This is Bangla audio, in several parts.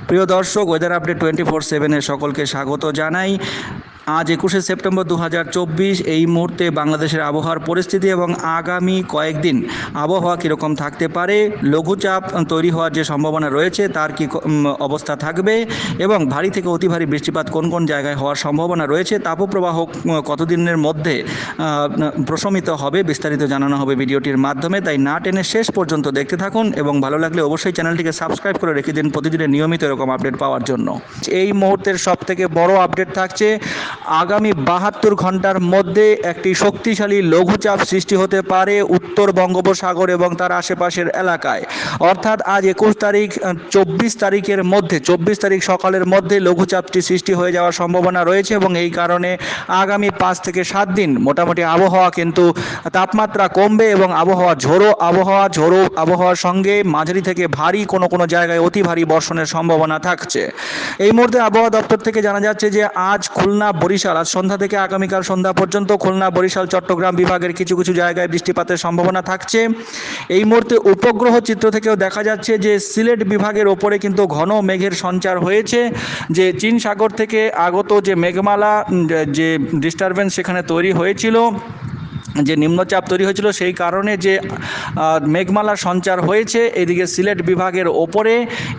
প্রিয় দর্শক, ওয়েদার আপডেট 24/7 সকলকে স্বাগত জানাই। আজ 21শে সেপ্টেম্বর 2024। এই মুহূর্তে বাংলাদেশের আবহাওয়ার পরিস্থিতি এবং আগামী কয়েকদিন আবহাওয়া কীরকম থাকতে পারে, লঘুচাপ তৈরি হওয়ার যে সম্ভাবনা রয়েছে তার কী অবস্থা থাকবে এবং ভারী থেকে অতি ভারী বৃষ্টিপাত কোন কোন জায়গায় হওয়ার সম্ভাবনা রয়েছে, তাপপ্রবাহ কতদিনের মধ্যে প্রশমিত হবে, বিস্তারিত জানানো হবে ভিডিওটির মাধ্যমে। তাই না টেনে শেষ পর্যন্ত দেখতে থাকুন এবং ভালো লাগলে অবশ্যই চ্যানেলটিকে সাবস্ক্রাইব করে রেখে দিন প্রতিদিনের নিয়মিত এরকম আপডেট পাওয়ার জন্য। এই মুহূর্তের সবথেকে বড় আপডেট থাকছে, আগামী 72 ঘন্টার মধ্যে একটি শক্তিশালী লঘুচাপ সৃষ্টি হতে পারে উত্তর বঙ্গোপসাগর এবং তার আশেপাশের এলাকায়। অর্থাৎ আজ 21 তারিখ, 24 তারিখের মধ্যে, 24 তারিখ সকালের মধ্যে লঘুচাপটি সৃষ্টি হয়ে যাওয়ার সম্ভাবনা রয়েছে এবং এই কারণে আগামী 5 থেকে 7 দিন মোটামুটি আবহাওয়া কিন্তু তাপমাত্রা কমবে এবং ঝোড়ো আবহাওয়ার সঙ্গে মাঝারি থেকে ভারী কোনো জায়গায় অতি ভারী বর্ষণের সম্ভাবনা থাকছে। এই মুহূর্তে আবহাওয়া দপ্তর থেকে জানা যাচ্ছে যে আজ খুলনা বরিশাল, আজ সন্ধ্যা থেকে আগামীকাল সন্ধ্যা পর্যন্ত খুলনা বরিশাল চট্টগ্রাম বিভাগের কিছু কিছু জায়গায় বৃষ্টিপাতের সম্ভাবনা থাকছে। এই মুহূর্তে উপগ্রহ চিত্র থেকেও দেখা যাচ্ছে যে সিলেট বিভাগের ওপরে কিন্তু ঘন মেঘের সঞ্চার হয়েছে। যে চীন সাগর থেকে আগত যে মেঘমালা, যে ডিস্টারবেন্স সেখানে তৈরি হয়েছিল, যে নিম্নচাপ তৈরি হয়েছিল, সেই কারণে যে মেঘমালা সঞ্চার হয়েছে এদিকে সিলেট বিভাগের ওপরে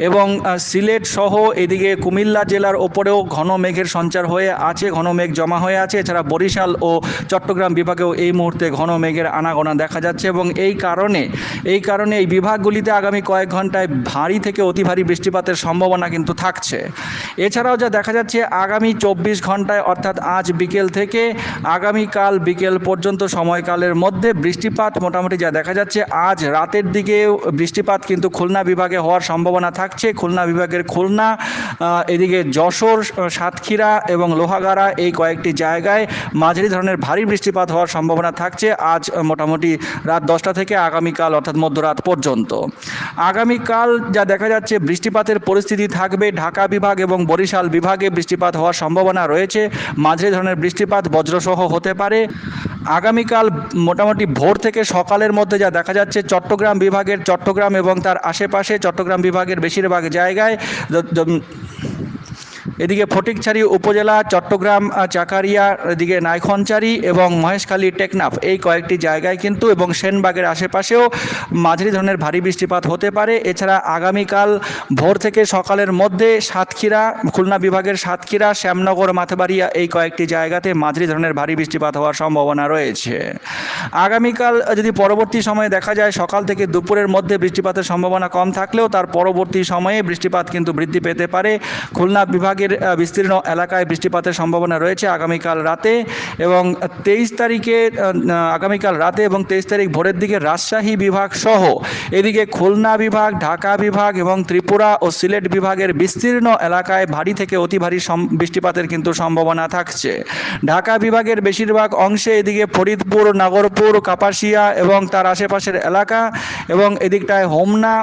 এবং সিলেট সহ এদিকে কুমিল্লা জেলার ওপরেও ঘন মেঘের সঞ্চার হয়ে আছে, ঘন মেঘ জমা হয়ে আছে। এছাড়া বরিশাল ও চট্টগ্রাম বিভাগেও এই মুহূর্তে ঘন মেঘের আনাগোনা দেখা যাচ্ছে এবং এই কারণে এই বিভাগগুলিতে আগামী কয়েক ঘন্টায় ভারী থেকে অতি ভারী বৃষ্টিপাতের সম্ভাবনা কিন্তু থাকছে। এছাড়াও যা দেখা যাচ্ছে, আগামী 24 ঘন্টায় অর্থাৎ আজ বিকেল থেকে আগামীকাল বিকেল পর্যন্ত সময়কালের মধ্যে বৃষ্টিপাত মোটামুটি যা দেখা যাচ্ছে, আজ রাতের দিকে বৃষ্টিপাত কিন্তু খুলনা বিভাগে হওয়ার সম্ভাবনা থাকছে। খুলনা বিভাগের খুলনা, এদিকে যশোর, সাতক্ষীরা এবং লোহাগাড়া এই কয়েকটি জায়গায় মাঝারি ধরনের ভারী বৃষ্টিপাত হওয়ার সম্ভাবনা থাকছে আজ মোটামুটি রাত 10টা থেকে আগামীকাল অর্থাৎ মধ্যরাত পর্যন্ত। আগামীকাল যা দেখা যাচ্ছে, বৃষ্টিপাতের পরিস্থিতি থাকবে ঢাকা বিভাগ এবং বরিশাল বিভাগে বৃষ্টিপাত হওয়ার সম্ভাবনা রয়েছে। মাঝারি ধরনের বৃষ্টিপাত বজ্রসহ হতে পারে। আগামীকাল মোটামুটি ভোর থেকে সকালের মধ্যে যা দেখা যাচ্ছে, চট্টগ্রাম বিভাগের চট্টগ্রাম এবং তার আশেপাশে, চট্টগ্রাম বিভাগের বেশিরভাগ জায়গায়, এদিকে ফটিকছড়ি উপজেলা, চট্টগ্রাম চাকারিয়া, এদিকে নাইখনচারি এবং মহেশখালী টেকনাফ এই কয়েকটি জায়গায় কিন্তু এবং সেনবাগের আশেপাশেও মাঝারি ধরনের ভারী বৃষ্টিপাত হতে পারে। এছাড়া আগামীকাল ভোর থেকে সকালের মধ্যে সাতক্ষীরা, খুলনা বিভাগের সাতক্ষীরা, শ্যামনগর, মাথাবাড়িয়া এই কয়েকটি জায়গাতে মাঝারি ধরনের ভারী বৃষ্টিপাত হওয়ার সম্ভাবনা রয়েছে। আগামীকাল যদি পরবর্তী সময়ে দেখা যায়, সকাল থেকে দুপুরের মধ্যে বৃষ্টিপাতের সম্ভাবনা কম থাকলেও তার পরবর্তী সময়ে বৃষ্টিপাত কিন্তু বৃদ্ধি পেতে পারে। খুলনা বিভাগের বিস্তীর্ণ এলাকায় বৃষ্টিপাতের সম্ভাবনা রয়েছে আগামীকাল রাতে এবং 23 তারিখে, আগামীকাল রাতে এবং 23 তারিখ ভোরের দিকে রাজশাহী বিভাগ সহ এদিকে খুলনা বিভাগ, ঢাকা বিভাগ এবং ত্রিপুরা ও সিলেট বিভাগের বিস্তীর্ণ এলাকায় ভারী থেকে অতি ভারী বৃষ্টিপাতের কিন্তু সম্ভাবনা থাকছে। ঢাকা বিভাগের বেশিরভাগ অংশে এদিকে ফরিদপুর, নাগরপুর, কাপাসিয়া এবং তার আশেপাশের এলাকা এবং এদিকটায় হোমনা,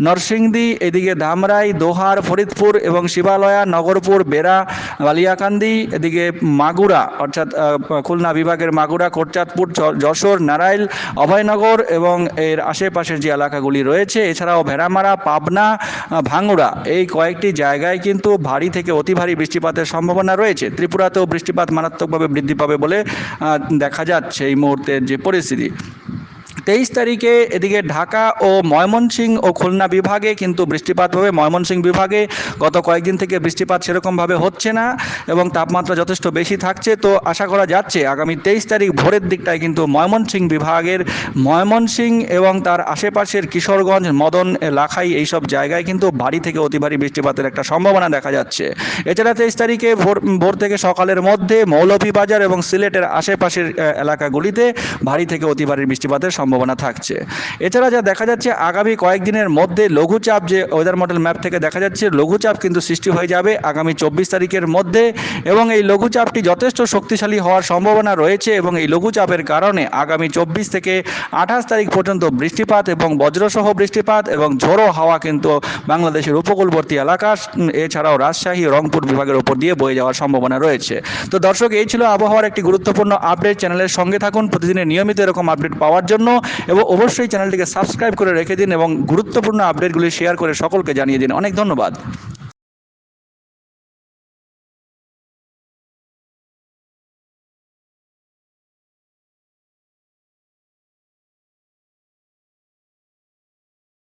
নরসিংদী, এদিকে ধামরাই, দোহার, ফরিদপুর এবং শিবালয়া, নগরপুর, বেড়া, বালিয়াকান্দি, এদিকে মাগুরা অর্থাৎ খুলনা বিভাগের মাগুরা, কোটচাঁদপুর, যশোর, নারাইল, অভয়নগর এবং এর আশেপাশের যে এলাকাগুলি রয়েছে, এছাড়াও ভেড়ামারা, পাবনা, ভাঙ্গুড়া এই কয়েকটি জায়গায় কিন্তু ভারী থেকে অতি ভারী বৃষ্টিপাতের সম্ভাবনা রয়েছে। ত্রিপুরাতেও বৃষ্টিপাত মারাত্মকভাবে বৃদ্ধি পাবে বলে দেখা যাচ্ছে এই মুহূর্তের যে পরিস্থিতি। 23 তারিখে এদিকে ঢাকা ও ময়মনসিংহ ও খুলনা বিভাগে কিন্তু বৃষ্টিপাত হবে। ময়মনসিংহ বিভাগে গত কয়েকদিন থেকে বৃষ্টিপাত সেরকমভাবে হচ্ছে না এবং তাপমাত্রা যথেষ্ট বেশি থাকছে। তো আশা করা যাচ্ছে আগামী 23 তারিখ ভোরের দিকটায় কিন্তু ময়মনসিংহ বিভাগের ময়মনসিংহ এবং তার আশেপাশের কিশোরগঞ্জ, মদন, লাখাই এইসব জায়গায় কিন্তু ভারী থেকে অতি ভারী বৃষ্টিপাতের একটা সম্ভাবনা দেখা যাচ্ছে। এছাড়া 23 তারিখে ভোর থেকে সকালের মধ্যে মৌলভীবাজার এবং সিলেটের আশেপাশের এলাকাগুলিতে ভারী থেকে অতি ভারী বৃষ্টিপাতের সম্ভাবনা থাকছে। এছাড়া যা দেখা যাচ্ছে, আগামী কয়েকদিনের মধ্যে লঘুচাপ, যে ওয়েদার মডেল ম্যাপ থেকে দেখা যাচ্ছে, লঘুচাপ কিন্তু সৃষ্টি হয়ে যাবে আগামী 24 তারিখের মধ্যে এবং এই লঘুচাপটি যথেষ্ট শক্তিশালী হওয়ার সম্ভাবনা রয়েছে এবং এই লঘুচাপের কারণে আগামী 24 থেকে 28 তারিখ পর্যন্ত বৃষ্টিপাত এবং বজ্রসহ বৃষ্টিপাত এবং ঝোড়ো হাওয়া কিন্তু বাংলাদেশের উপকূলবর্তী এলাকা, এছাড়াও রাজশাহী, রংপুর বিভাগের উপর দিয়ে বয়ে যাওয়ার সম্ভাবনা রয়েছে। তো দর্শক, এই ছিল আবহাওয়ার একটি গুরুত্বপূর্ণ আপডেট। চ্যানেলের সঙ্গে থাকুন প্রতিদিনের নিয়মিত এরকম আপডেট পাওয়ার জন্য। এবং অবশ্যই চ্যানেলটিকে সাবস্ক্রাইব করে রেখে দিন এবং গুরুত্বপূর্ণ আপডেটগুলি শেয়ার করে সকলকে জানিয়ে দিন। অনেক ধন্যবাদ।